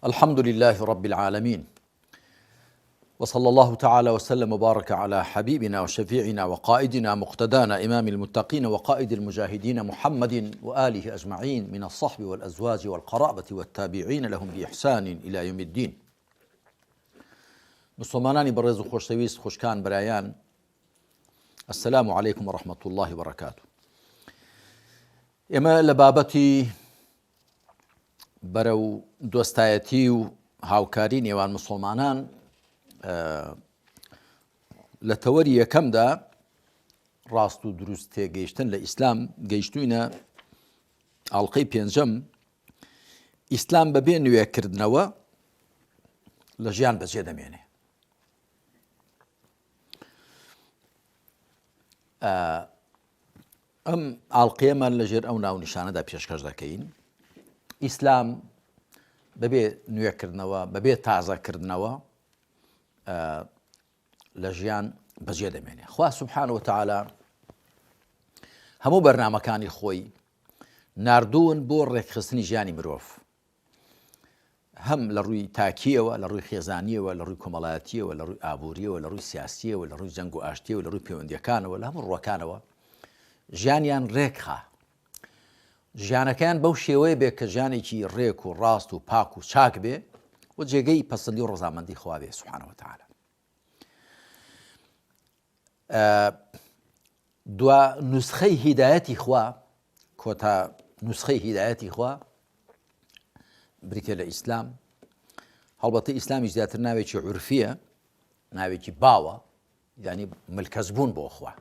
الحمد لله رب العالمين، وصلى الله تعالى وسلم وبارك على حبيبنا وشفيعنا وقائدنا مقتدانا إمام المتقين وقائد المجاهدين محمد وآله أجمعين من الصحب والأزواج والقرابة والتابعين لهم بإحسان إلى يوم الدين. مسلمانانی بەڕێز و خۆشەویست خوشکان برایان، السلام عليكم ورحمة الله وبركاته. ئێمە لە بابەتی بەرەو دۆستایەتی و هاوکاری نێوان مسلمانان لە تەوەری یەکەمدا ڕاست و دروست تێگەیشتن لە ئیسلام گەیشتوینە ئاڵقەی پێنجەم. ئیسلام بەبێ نوێکردنەوە لە ژیان بەجێ دەمێنێ. ئەم ئاڵقەیەمان لەژێر ئەو ناونیشانەدا پێشکەش دەکەین. ئیسلام بەبێ نوێکردنەوە، بەبێ تازەکردنەوە لە ژیان بەجێ دەمێنێ. خوا سوبحانه وتعالى هەموو بەرنامەکانی خۆی ناردوون بۆ ڕێکخستنی ژیانی مرۆڤ، هەم لە ڕووی تاکیەوە، لە ڕووی خێزانیەوە، لە ڕووی کۆمەڵایەتیەوە، لە ڕووی ئابووریەوە، لە ڕووی سیاسیەوە، لە ڕووی جەنگ و ئاشتیەوە، لە ڕووی پەیوەندیەکانەوە، لە هەموو ڕووەکانەوە ژیانیان ڕێکخا، ژیانەکەیان بەو شێوەیە بێ کە ژیانێکی ڕێک و ڕاست و پاک و چاک بێ و جێگەی پەسەندی و ڕەزامەندی خوا بێ سوبحانه وتعالى. دوا نوسخەی هیدایەتی خوا، کۆتا نوسخەی هیدایەتی خوا بریتێ لە ئیسلام. هەڵبەتە ئیسلامیش زیاتر ناوێکی عورفیە، ناوێکی باوە، یعنی ملکەزبوون بۆ خوا.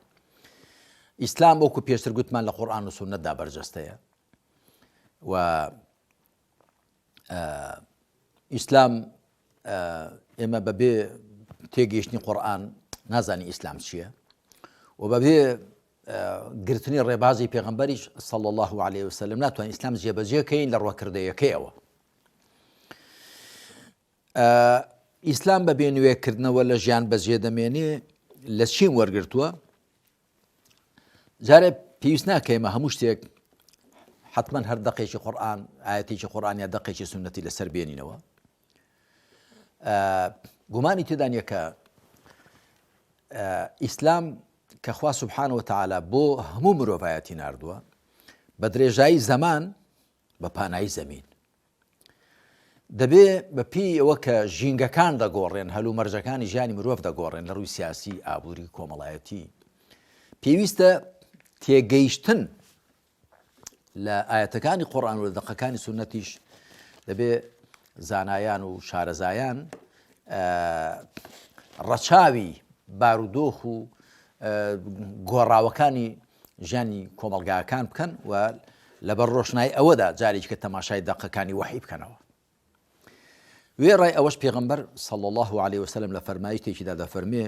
ئیسلام وەکو پێشتر گوتمان لە قورئان و سونەتدا بەرجەستەیە و ئیسلام ئێمە بەبێ تێگەیشتنی قورئان نازانی ئیسلام چییە و بەبێ گرتنی ڕێبازی پێغەمبەریش صلی الله عليه وسلم ناتوانین ئیسلام جێبەجێکەین لە ڕوەکردەیەکەیەوە. ئیسلام بەبێ نوێکردنەوە لە ژیان بەجێ دەمێنێ. لە چیم وەرگرتووە؟ جارێ پێویست ناکە ئێمە هەموو شتێک حتمما هەر دەقێکی قورئان، ئایەتێکی قورئان یا دەقێکی سونەتی لەسەر بێنینەوە. گومانی تێدا نییە کە ئیسلام کە خوا سوبحانه وتعالى بۆ هەموو مرۆڤایەتی ناردووە بە درێژایی زەمان بە پانایی زەمین. دەبێ بەپێی ئەوە کە ژینگەکان دەگۆڕێن، هەلوو مەرجەکانی ژیانی مرۆڤ دەگۆڕێن لە ڕووی سیاسی، ئابووری، کۆمەڵایەتی، پێویستە تێگەیشتن لە ئایەتەکانی قورئان و لە دەقەکانی سونەتیش دەبێ زانایان و شارەزایان ڕەچاوی بارودۆخ و گۆڕاوەکانی ژیانی کۆمەلگاکان بکەن و لەبەر ڕۆشنایی ئەوەدا جارێکی کە تەماشای دەقەکانی وحی بکەنەوە. وێڕای ئەوەش پێغەمبەر صلی الله عليه وسلم لە فەرمایشتێکیدا دەفەرمێ: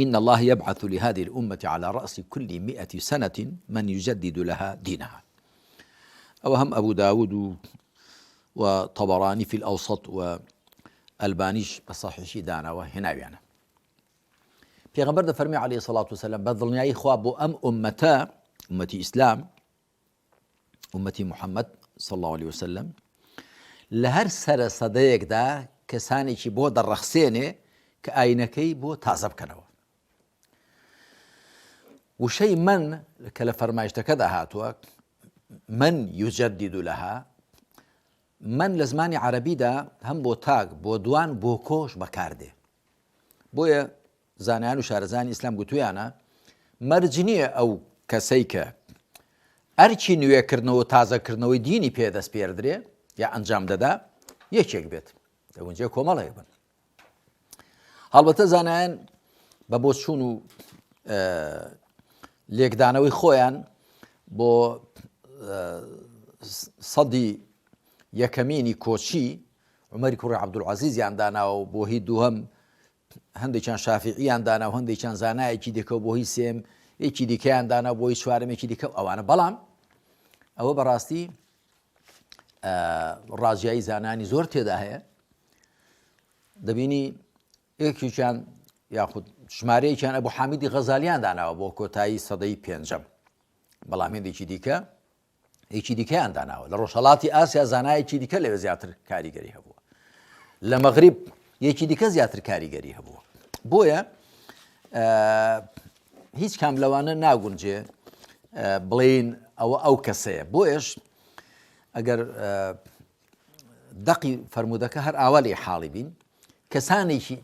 إن الله يبعث لهذه الأمة على رأس كل 100 سنة من يجدد لها دينها. أو هم أبو داود وطبراني في الأوسط والبانيش بصحيح دانا وهنا بيانا. پیغمبر ده فرمي عليه الصلاة والسلام بظلنياي خواب أم أمتا، أمتي إسلام، أمتي محمد صلى الله عليه وسلم، لهر سر صديق دا كساني چي بو در رخصيني كآينكي بو تازب كنوا. وشي من كلا فرمايشتا كذا هاتوا من يجدد لها، من لزماني عربي دا هم بو تاق بو دوان بو كوش بكارده. بويا زانیان و شارەزانی ئیسلام گوتویانە مەرجنیە ئەو کەسەی کە ئەرچی نوێکردنەوە و تازەکردنەوەی دینی پێدەست پێدرێ یا ئەنجام دەدا یەکێک بێت، ئەوەنجێ کۆمەڵێک بن. هەڵبەتە زانایان بە بۆ چوون و لێکدانەوەی خۆیان بۆ سەدی یەکەمینی کۆچی عومەری کوڕی عەبدولعەزیزیان داناوە و بۆ هی دووهەم هەندێکیان شافعیان دانا و هەندێکیان زانایەکی دیکە و بۆ هی سێم یەکی دیکەیان دانا بۆ هی چوارەمێکی دیکە ئەوانە. بەڵام ئەوە بەڕاستی ڕاجیایی زانانی زۆر تێدا هەیە. دەبینی یەکێکیان یاخود ژمارەیەکیان ئەبوو حامیدی غەزالیان داناوە بۆ کۆتایی سەدەی پێنجەم، بەڵام هێندێکی دیکە هیچی دیکەیان داناوە لە ڕۆژهەڵاتی ئاسیا زانایەکی دیکە لەوێ زیاتر کاریگەری هەبووە لە مەغریب یەکی دیکە زیاتر کاریگەری هەبووە بۆیە هیچ کام لەوانە ناگونجێ بڵین ئەو کەسەیە بۆیش ئەگەر دەقی فەرمودەکە هەر ئاوا لێ حاڵی بین کەسانێکی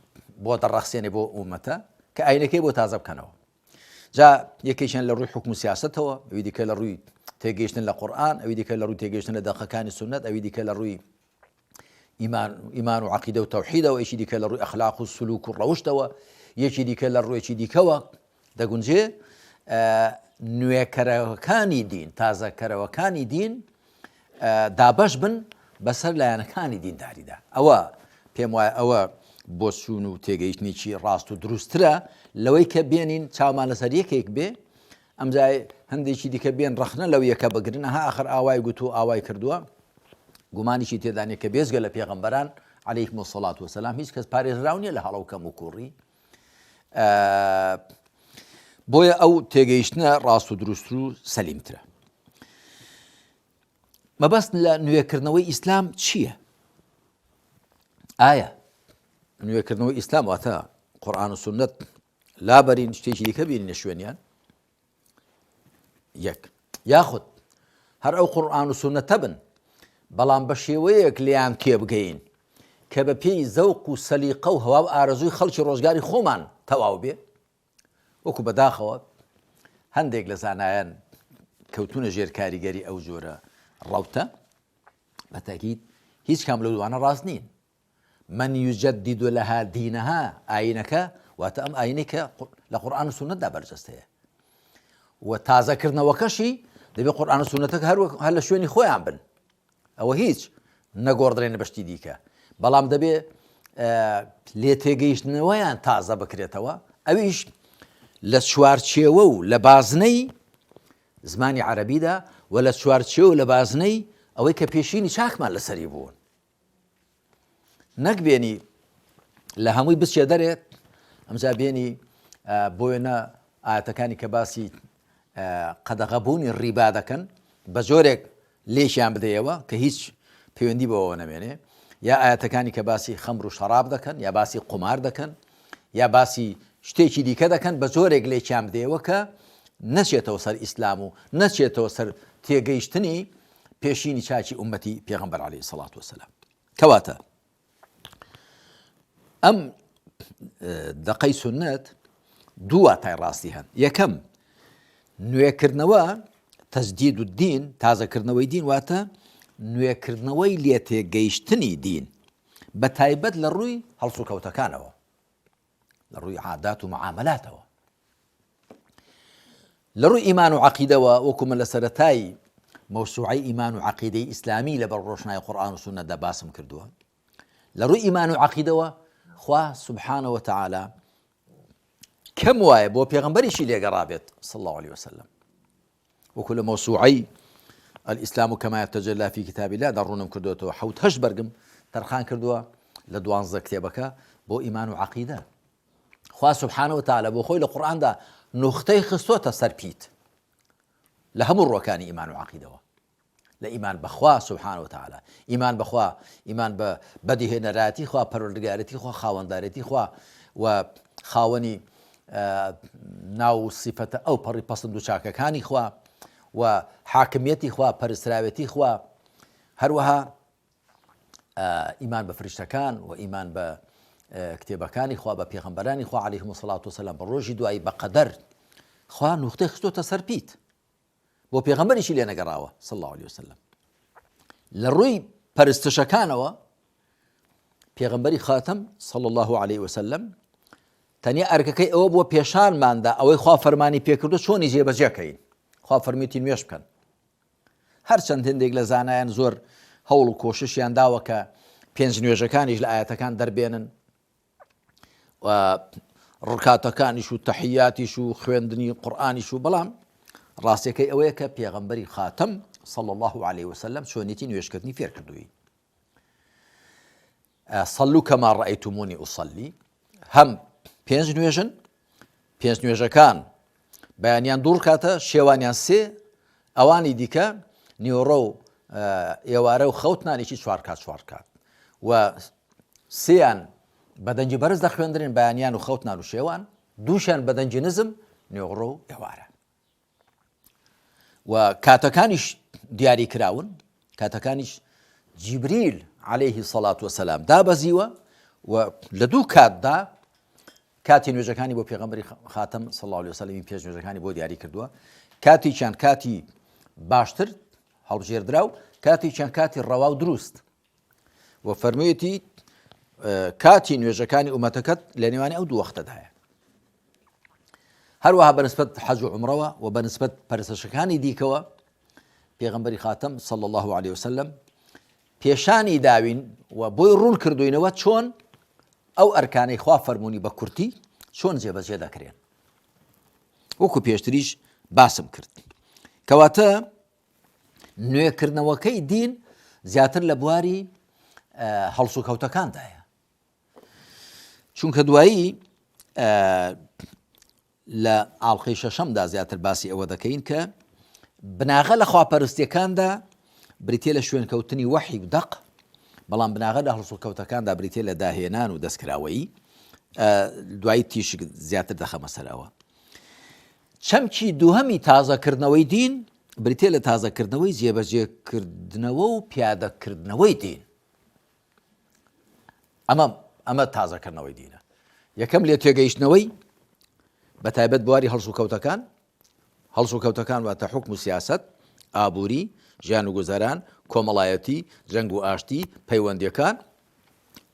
بۆ دەڕەخسێنێ بۆ ئومەتە کە ئاینەکەی بۆ تازە بکەنەوە جا یەکێکیان لە ڕووی حکم و سیاسەتەوە ئەوی دیکە لە ڕووی تێگەیشتن لە قورئان ئەوی دیکە لە ڕووی تێگەیشتن لە دەقەکانی سونەت ئەوی دیکە لە ڕووی ئیمان و عەقیدە و تەوحیدەوە یەکی دیکە لە ڕووی ئەخلاق و سلوک و ڕەوشتەوە یەکی دیکە لە ڕوویەکی دیکەوە دەگونجێ نوێکەرەوەکانی دین تازەکەرەوەکانی دین دابەش بن بەسەر لایەنەکانی دینداریدا ئەوە پێم وایە ئەوە بۆ چوون و تێگەیشتنێکی ڕاست و دروسترە لەوەی کە بێنین چاومان لەسەر یەکێک بێ ئەمجای هەندێکی دیکە بێن ڕەخنە لەو یەکە بگرن ها ئاخر ئاوای گوت و ئاوای کردووە گومانیشی تێدانێت کە بێزگە لە پێغەمبەران عەلەیهیمو سەڵات وسەلام هیچ کەس پارێزراو نییە لە هەڵە و کەم و کوڕی بۆیە ئەو تێگەیشتنە ڕاست و دروست و سەلیمترە مەبەست لە نوێکردنەوەی ئیسلام چییە؟ ئایا نوێکردنەوەی ئیسلام واتە قورئان و سونەت لابەرین شتێکی دیکە بینینە شوێنیان یەک یاخود هەر ئەو قورئان و سونەتە بن بەڵام بە شێوەیەک لیان تێبگەین کە بە پێی زەوق و سەلیقە و هەوا و ئارەزووی خەڵکی ڕۆژگاری خۆمان تەواو بێ وەکو بەداخەوە هەندێک لە زانایان کەوتونە ژێر کاریگەری ئەو جۆرە ڕەوتە بە تاکید هیچ کام لەو دوانە ڕاست نین من یجدد لها دینەها ئاینەکە واتە ئەم ئاینەی کە لە قورئان و سونەتدا بەرجەستەیە و تازەکردنەوەکەشی دەبێت قورئان و سونەتەکە هەر لە شوێنی خۆیان بن ئەوە هیچ نەگۆڕدرێنە بەشتی دیکە بەڵام دەبێت لێ تێگەیشتنەوەیان تازە بکرێتەوە ئەویش لە چوارچێوە و لە بازنەی زمانی عەرەبیدا و لە چوارچێوە و لە بازنەی ئەوەی کە پێشینی چاکمان لەسەری بوون نەک بێنی لە هەمووی بچێ دەرێت ئەمجا بێنی بۆیە ئاەتەکانی کە باسی قەدەغەبوونی ڕیبا دەکەن بە جۆرێک لێشیان بدەیەوە کە هیچ پەیوەندی بەوە نەمێنێ یا ئاەتەکانی کە باسی خەمر و شەراب دەکەن یا باسی قومار دەکەن یا باسی شتێکی دیکە دەکەن بە زۆرێک لێکیان بدەیەوە کە نەچێتەوە سەر ئیسلام و نەچێتەوە سەر تێگەیشتنی پێشینی چاکی ئومەتی پێغەمبەر عەلەیهی سەڵات وسەلام کەواتە ئەم دەقەی سونەت دوو واتای ڕاستی هەن یەکەم نوێکردنەوە تەجدید الدین تازەکردنەوەی دین واتە نوێکردنەوەی لێتێگەیشتنی دین بە تایبەت لە ڕووی هەڵسو کەوتەکانەوە لە ڕووی عادات و معاملاتەوە لە ڕووی ئیمان و عەقیدەوە وەکومە لە سەرەتای مەوسوعەی ئیمان و عەقیدەی ئیسلامی لەبەر ڕۆشنای قورئان و سونەتدا باسم کردووە لە ڕووی ئیمان و عەقیدەوە خوا سبحانه وتعالى کەم وایە بۆ پێغەمبەریشی لێگەڕابێت صلى الله عليه وسلم وەکو لە مەوسوعەی الئیسلام كما يتجلى في كتاب الله دەڕوونم کردوێتەوە حەوت هەشت بەرگم تەرخان کردووە لە 12 کتێبەکە بۆ ئیمان و عەقیدە خوا سبحانه وتعالى بۆ خۆی لە قورئاندا نوختەی خستۆتە سەر پیت لە هەموو ڕۆکانی ئیمان و عەقیدەوە لە ئیمان بەخوا سبحانه وتعالى ئیمان بەخوا ئیمان بە بەدیهێنەرایەتی خوا پەروەردگارەتی خوا خاوەندارەتی خوا و خاوەنی ناو سیفەتە ئەو پەڕی پەسند و چاکەکانی خوا و حاکمیەتی خوا پەرستراوێتی خوا هەروەها ئیمان بە فریشتەکان و ئیمان بە کتێبەکانی خوا بە پێغەمبەرانی خوا عەلەیهیمو سەڵات وسەلام بە ڕۆژی دوایی بە قەدەر خوا نوختەی خستۆتە سەر پیت بۆ پێغەمبەریشی لێ نەگەڕاوە صلى الله عليه وسلم لە ڕووی پەرستشەکانەوە پێغەمبەری خاتەم صلى الله عليه وسلم تەنیا ئەرکەکەی ئەوە بۆ پێشانماندا ئەوەی خوا فەرمانی پێکردو چۆنی جێبەجێکەین خوا فەرمیوتی نوێش بکەن هەرچەند هێندێک لە زانایان زۆر هەوڵ و کۆششیان داوە کە پێنج نوێژەکانیش لە ئاەتەکان دەربێنن و ڕکاتەکانیش و تەحیاتیش و خوێندنی قورئانیش و بەڵام ڕاستیەکەی ئەوەیە کە پێغەمبەری خاتەم صلى الله عليه وسلم چۆنیەتی نوێژکردنی فێر کردووی صلوا كما رأيتموني أصلي هەم پێنج نوێژن پێنج نوێژەکان بەیانیان دوو ڕکاتە شێوانیان سێ ئەوانی دیکە نیۆڕە و ئێوارە و خەوتنانێکی چوار کات و سێیان بەدەنجی بەرز دەخوێندرێن بەیانیان و خەوتنان و شێوان، دووشیان بەدەنجی نزم نیۆڕە و ئێوارە. و کاتەکانیش دیاری کراون، کاتەکانیش جیبریل عەلەیهی سەڵات وەسەلام دابەزیوە و لە دوو کاتدا کاتی نوێژەکانی بۆ پێغەمبەری خاتەم صلی الله علیه وسلم پێش نوێژەکانی بۆ دیاری کردووە، کاتیچیان کاتی باشتر هەڵبژێردرا و کاتیچیان کاتی ڕەوا و دروست، و فەرموویەتی کاتی نوێژەکانی ئومەتەکەت لە نێوانی ئەو دوو وەختەدایە. هەروەها بەنسبەت حەج و عومرەوە و بەنسبەت پەرستشەکانی دیکەوە پێغەمبەری خاتەم صلی الله علیه وسلم پێشانی داوین و بۆی ڕوون کردوینەوە چۆن ئەو ئەرکانەی خوا فەرموونی بە کورتی چۆن جێبەجێ دەکرێن، وەکو پێشتریش باسم کرد. کەواتە نوێکردنەوەکەی دین زیاتر لە بواری هەڵس و کەوتەکاندایە، چونکە دوایی لە ئاڵقەی شەشەمدا زیاتر باسی ئەوە دەکەین کە بناغە لە خواپەرستیەکاندا بریتێ لە شوێنکەوتنی وەحی و دەق، بەڵام بناغە لە هەڵس و کەوتەکاندا بریتێ لە داهێنان و دەستکراوەیی. دوایی تیش زیاتر دەخەمە سەرەوە. چەمکی دووهەمی تازەکردنەوەی دین بریتێ لە تازەکردنەوەی جێبەجێکردنەوە و پیادەکردنەوەی دین. ئەمە تازەکردنەوەی دینە. یەکەم لێ تێگەیشتنەوەی بە تایبەت بواری هەڵس و کەوتەکان، هەڵس و کەوتەکان واتە حوکم و سیاسەت، ئابووری، ژیان و گوزەران، کۆمەڵایەتی، جەنگ و ئاشتی، پەیوەندیەکان،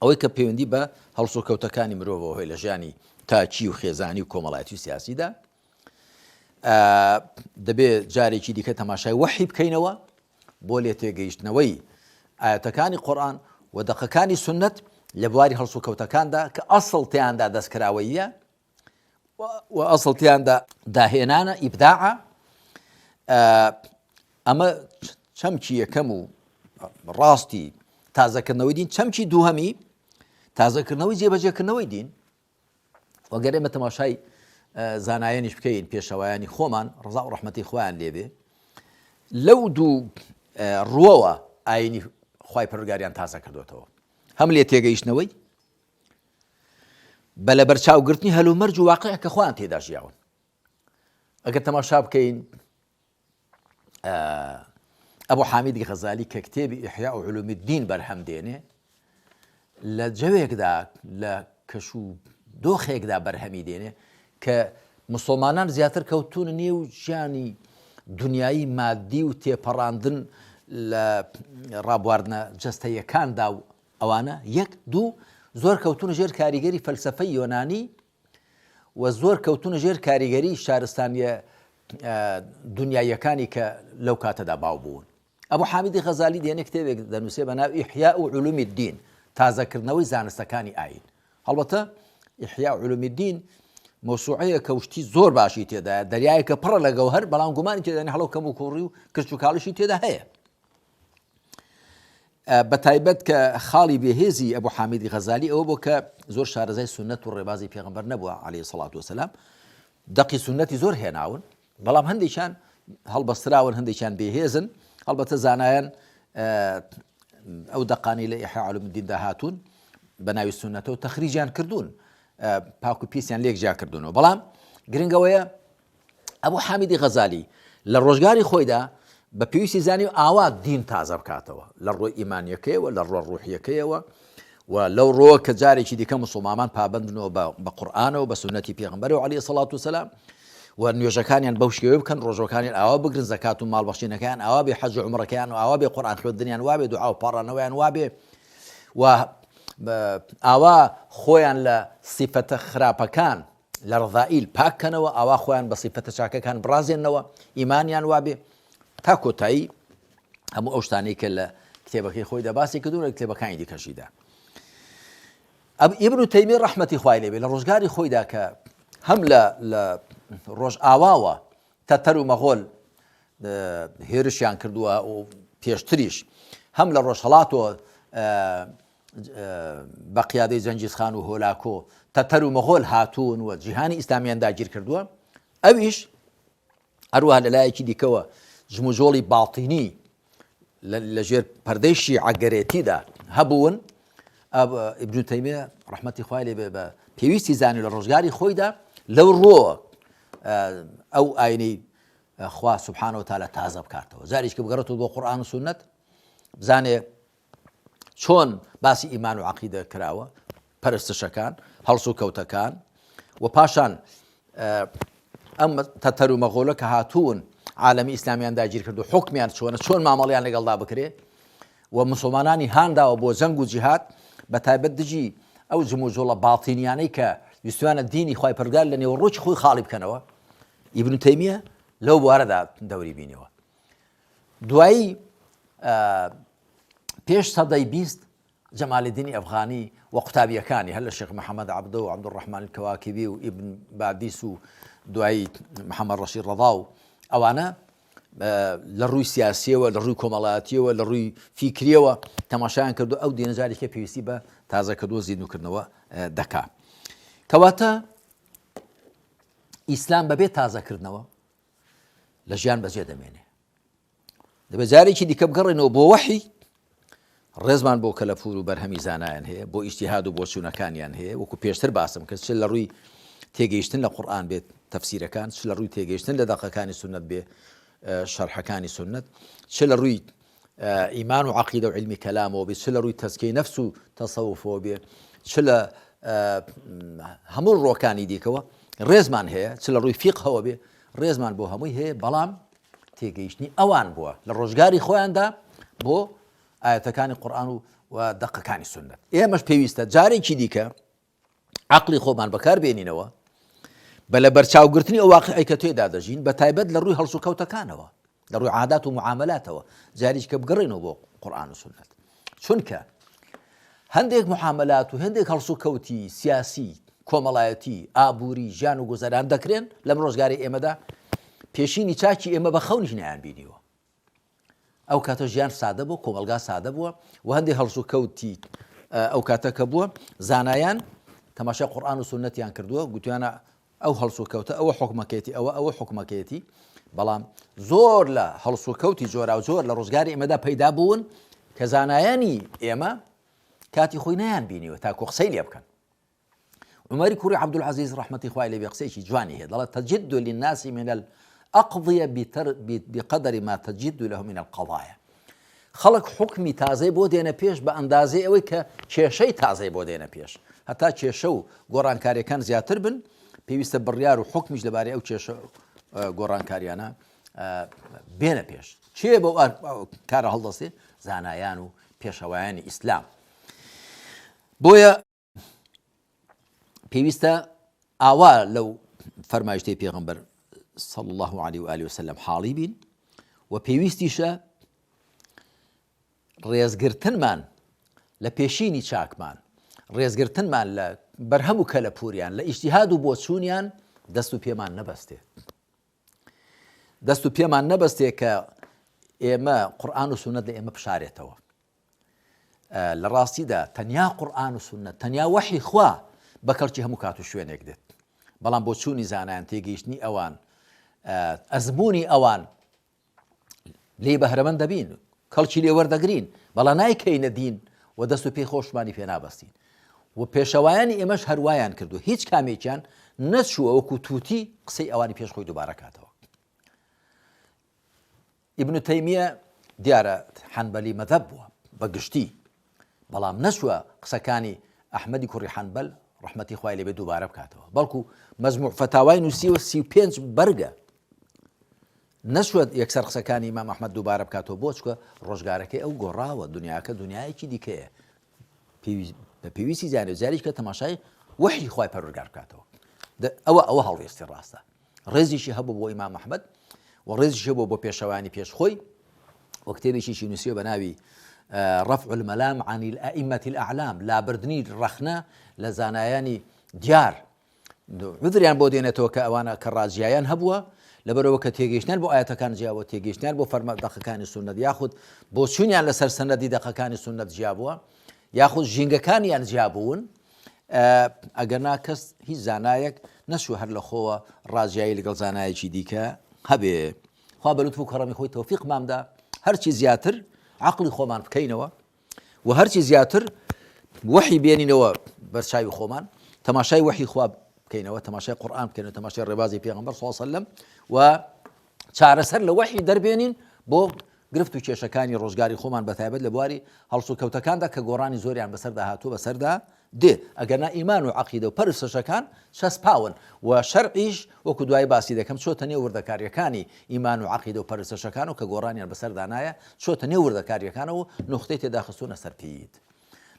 ئەوەی کە پەیوەندی بە هەڵس و کەوتەکانی مرۆڤەوە هەیە لە ژیانی تاچی و خێزانی و کۆمەڵایەتی و سیاسیدا. دەبێت جارێکی دیکە تەماشای وەحی بکەینەوە بۆ لێ تێگەیشتنەوەی ئاەتەکانی قورئان و دەقەکانی سنت لە بواری هەڵس و کەوتەکاندا کە ئەسڵ تیاندا دەستکراوەیە و ئەسڵ تیاندا داهێنانە ئیبداعە. ئەمە چەمکی یەکەم و ڕاستی تازەکردنەوەی دین. چەمکی دووهەمی تازەکردنەوەی جێبەجێکردنەوەی دین، وەگەر ئێمە تەماشای زانایەنیش بکەین پێشەوایانی خۆمان ڕزا و ڕەحمەتی خۆیان لێبێ، لەو دوو ڕووەوە ئاینی خوای پەروەردگاریان تازە کردوێتەوە، هەم لێ تێگەیشتنەوەی بە لە بەرچاوگرتنی هەلومەرج و واقعە کە خۆیان تێدا ژیاون. ئەگەر تەماشا بکەین ئەبوو حامیدی غەزالی کە کتێبی ئیحیا و علومی الدین بەرهەم دێنێ، لە جەوێکدا لە کەش و دۆخێکدا بەرهەمی دێنێ کە مسلمانان زیاتر کەوتونە نێو ژیانی دنیایی مادی و تێپەڕاندن لە ڕابواردنە جەستەیەکاندا و ئەوانە، یەک دوو زۆر کەوتونە ژێر کاریگەری فەلسەفەی یۆنانی و زۆر کەوتونە ژێر کاریگەری شارستانیە دنیایەکانی کە لەو کاتەدا باو بوون. ئەبوو حامیدی غەزالی دێنێ کتێبێک دەنووسێ بە ناو ئیحیا و علومی الدین، تازەکردنەوەی زانستەکانی ئاین. هەڵبەتە ئیحیا و علومی الدین مۆسوعەیە کە وشتی زۆر باشی تێدایە، دەریایەکە پڕە لە گەوهەر، بەڵام گومانی تێدا هەڵەو کەم و کوڕی و کرچ و کاڵشی تێدا هەیە. بە تایبەت کە خاڵی بێهێزی ئەبوو حامیدی غەزالی ئەوە بوو کە زۆر شارەزای سنت و ڕێبازی پێغەمبەر نەبووە عەلەیهی سەڵات وسەلام، دەقی سنەتی زۆر هێناون، بەڵام هەندێکیان هەڵبەستراون، هەندێکیان بێهێزن. هەڵبەتە زانایان ئەو دەقانی لە ئیحیا علوم الدین داهاتون بە ناوی سنەتەوە تەخریجیان کردوون، پاک و پیسیان لێک جا کردوونەوە. بەڵام گرنگەوەیە ئەبوو حامیدی غەزالی لە ڕۆژگاری خۆیدا بە پێویستی زانی و ئاوا دین تازە بکاتەوە لە ڕۆی ئیمانیەکەیەوە، لە ڕۆ ڕوحیەکەیەوە، و لەو ڕۆوە کە جارێکی دیکە موسڵمانان پابەندنەوە بە قورئانەوە بە سنەتی پێغەمبەرەوە عەلەیهی سەڵات وسەلام، و نوێژەکانیان بەو شێوەیە بکەن، ڕۆژەکانیان ئاوا بگرن، زەکات و ماڵبەخشینەکەیان ئاوا بێ، حەج و عومڕەکەیان و ئاوا بێ، قورئان خوێندنیان وا بێ، دوعا و پاڕانەوەیان وا بێ، و ئاوا خۆیان لە سیفەتە خراپەکان لە ڕەذائیل پاککەنەوە، ئاوا خۆیان بە سیفەتە چاکەکان بڕازێنەوە، ئیمانیان وا بێ. تا کۆتایی هەموو ئەو شتانەی کە لە کتێبەکەی خۆیدا باسی کردوون لە کتێبەکانی دیکەشیدا. ئیبن تەیمیە ڕەحمەتی خوای لێبێ لە ڕۆژگاری خۆیدا کە هەم لە ڕۆژ ئاواوە تەتەر و مەغۆل هێرشیان کردووە و پێشتریش، هەم لە ڕۆژهەڵاتەوە بە قیادەی جەنگیزخان و هۆلاکۆ تەتەر و مەغۆل هاتوون و جیهانی ئیسلامیان داگیر کردووە. ئەویش هەروەها لەلایەکی دیکەوە ژموژۆڵی باڵتینی لەژێر پەردەی شیعەگەرێتیدا هەبوون. ئیبن تەیمیە ڕەحمەتی خوای لێ بێ بە پێویستی زانی لە ڕۆژگاری خۆیدا لەو ڕۆ ئەو ئاینەی خوا سوبحانە و تەعالە تازە بکاتەوە. زاریش کە بگەڕێتەوە بۆ قورئان و سونەت بزانێ چۆن باسی ئیمان و عەقیدە کراوە، پەرستشەکان، هەڵس و کەوتەکان، و پاشان ئەم تەتەر و مەغۆڵە کە هاتوون عالەمی ئیسلامیان داگیر کردو حکمیان چۆن مامەڵیان لەگەڵدا بکرێ و مسلمانانی هانداوە بۆ جەنگ و جیهاد بە تایبەت دژی ئەو جموجۆڵە باڵتینیانەی کە ویستوانە دینی خوای پەروەردگار لە نێوەڕۆکی خۆی خاڵی بکەنەوە. ئیبن تەیمیە لەو بوارەدا دەوری بینیەوە. دوایی پێش سەدەی 20 جەمالدینی ئەفغانی و قوتابیەکانی هەر لە شێخ محەممەد عەبدە و عەبدوڕەحمان کەواکبی و ئیبن بابیس و دوایی محەممەد ڕەشید ڕەضا و ئەوانە لە ڕووی سیاسیەوە، لە ڕووی کۆمەڵایەتیەوە، لە ڕووی فیکریەوە تەماشایان کردو ئەو دینە جارێکە پێویستی بە تازەکردووە زیندوکردنەوە دەکا. کەواتە ئیسلام بەبێ تازەکردنەوە لە ژیان بەجێ دەمێنێ. دەبێت جارێکی دیکە بگەڕێنەوە بۆ وەحی، ڕێزمان بۆ کەلەپور و بەرهەمی زانایان هەیە، بۆ ئیجتیهاد و بۆ چوونەکانیان هەیە، وەکو پێشتر باسم کرد، چ لە ڕووی تێگەیشتن لە قورئان بێت تەفسیرەکان، چ لە ڕووی تێگەیشتن لە دەقەکانی سونەت بێ شەرحەکانی سونەت، چ لە ڕووی ئیمان و عەقیدە و علمی کەلامەوە بێت، چ لە ڕووی تەزکیەی نەفس و تەسەووفەوە بێت، چ لە هەموو ڕۆکانی دیکەوە ڕێزمان هەیە، چ لە ڕووی فیقهەوە بێ ڕێزمان بۆ هەمووی هەیە، بەڵام تێگەیشتنی ئەوان بووە لە ڕۆژگاری خۆیاندا بۆ ئاەتەکانی قورئان و دەقەکانی سونەت. ئێمەش پێویستە جارێکی دیکە عەقڵی خۆمان بەکار بێنینەوە بە لە بەرچاوگرتنی ئەو واقعەی کە تێدا دەژین، بە تایبەت لە ڕووی هەڵس و کەوتەکانەوە، لە ڕووی عادات و معاملاتەوە جاریش کە بگەڕێنەوە بۆ قورئان و سونەت. چونکە هەندێک معاملات و هەندێک هەڵس و کەوتی سیاسی، کۆمەڵایەتی، ئابووری، ژیان و گوزەران دەکرێن لەم ڕۆژگاری ئێمەدا پێشینی چاکی ئێمە بە خەونیش نەیان بینیوە. ئەو کاتە ژیان سادە بووە، کۆمەلگا سادە بووە و هەندێک هەڵس و کەوتی ئەو کاتە کە بووە زانایان تەماشای قورئان و سونەتیان کردووە، گوتیانە ئەو هەڵس و کەوتە ئەوە حکومەکەیەتی، ئەوە حکومەکەیەتی. بەڵام زۆر لە هەڵس و کەوتی جۆرا و جۆر لە ڕۆژگاری ئێمەدا پەیدا بوون کە زانایانی ئێمە کاتی خۆی نەیان بینیوە تاکو قسەی لێ بکەن. عومەری کوڕی عەبدولعەزیز ڕەحمەتی خوای لێ بێ قسەیەکی جوانی هەیە، دەڵێت تەجد للناس من الأقضية بقدر ما تجد له من القضايا. خەڵک حکمی تازەی بۆ دێنە پێش بە ئەندازەی ئەوەی کە کێشەی تازەی بۆ دێنە پێش. هەتا کێشە و گۆڕانکاریەکان زیاتر بن، پێویستە بڕیار و حکمیش لەبارەی ئەو کێشە گۆڕانکاریانە بێنە پێش. چێ بۆ کارە هەڵدەستێ؟ زانایان و پێشەوایانی ئیسلام. بۆیە پێویستە ئاوا لەو فەرمایشتەی پێغەمبەر صلى الله عليه وآله وسلم حاڵی بین و پێویستیشە ڕێزگرتنمان لە پێشینی چاکمان، ڕێزگرتنمان لە بەرهەم و کەلەپوریان، لە ئیجتیهاد و بۆچوونیان دەست و پێمان نەبەستێ. دەست و پێمان نەبەستێ کە ئێمە قورئان و سونەت لە ئێمە بشارێتەوە. لە ڕاستیدا تەنیا قورئان و سونەت، تەنیا وەحی خوا بە کەڵکی هەموو کات و شوێنێک دێت. بەڵام بۆچوونی زانایان، تێگەیشتنی ئەوان، ئەزمموی ئەوان لێ بەهرەمەند دەبین، کەڵکی لێ وەردەگرین، بەڵام نایکەینە دین و دەست و پێی خۆشمانی پێ نابەستین. و پێشەوایانی ئێمەش هەروایان کردو، هیچ کامێکیان نەچووە وەکو تووتی قسەی ئەوانی پێش خۆی دووبارە کاتەوە. ئیبن تەیمیە دیارە حەنبەلی مەذهب بووە بەگشتی، بەڵام نەچووە قسەکانی ئەحمەدی کوڕی حەنبەل ڕەحمەتی خوای لێ بێ دووبارە بکاتەوە، بەڵکو مەجموع فتاوای نووسیوە 35 بەرگە، نەچووە یەکسەر قسەکانی ئیمام ئەحمەد دووبارە بکاتەوە. بۆ چکە ڕۆژگارەکەی ئەو گۆڕاوە، دنیاکە دنیایەکی دیکەیە، بە پێویستی زانێت جاریش کە تەماشای وەحی خوای پەروەردگار بکاتەوە. ئەوە هەڵوێستی ڕاستە. ڕێزیشی هەبوو بۆ ئیمام ئەحمەد و ڕێزیشی هەبوو بۆ پێشەوانی پێشخۆی، و کتێبێکیشی نووسیوە بە ناوی رفع الملام عن الأئمة الأعلام، لابردنی ڕەخنە لە زانایانی دیار. عذریان بۆ دێنێتەوە کە ئەوانە کە ڕاجیایان هەبووە لەبەرەوە کە تێگەیشتیان بۆ ئاەتەکان جیاوە، تێگەیشتیان بۆ فەرمە دەقەکانی سونەت، یاخود بۆ چوونیان لەسەر سەنەدی دەقەکانی سونەت جیابووە، یاخود ژینگەکانیان جیابوون. ئەگەرنا کەس هیچ زانایەک نەچوو هەر لە خۆوە ڕاجیایی لەگەڵ زانایەکی دیکە هەبێ. خوا بە لوتف و کەڕەمی خۆی تەوفیقماندا هەرچی زیاتر عقلی خۆمان بکەینەوە و هەرچی زیاتر وحی بێنینەوە بەرچاوی خۆمان تەماشای وحی خوا بکەینەوە تەماشای قورئان بکەینەوە تەماشای ڕێبازی پێغەمبەر صلی الله علیه و سلم و چارەسەر لە وحی دەربێنین بۆ گرفت و کێشەکانی ڕۆژگاری خۆمان بەتایبەت لە بواری هەڵسو کەوتەکاندا کە گۆڕانی زۆریان بەسەردا هاتووە بەسەردا دێ ئەگەرنا ئیمان و عەقیدە و پەرستشەکان چەسپاون و شەرعیش وەکو دوای باسی دەکەم چۆتە نێو وردەکاریەکانی ئیمان و عەقیدە و پەرستشەکان و کە گۆڕانیان بەسەردا نایە چۆتە نێو وردەکاریەکانەوە و نقطەی تێدا خستوونە سەر پێیت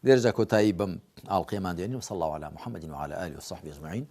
لێرەجا کۆتایی بەم ئاڵقەیەمان دێنین وصلی الله علی محمد وعلى آله وصحبه أجمعين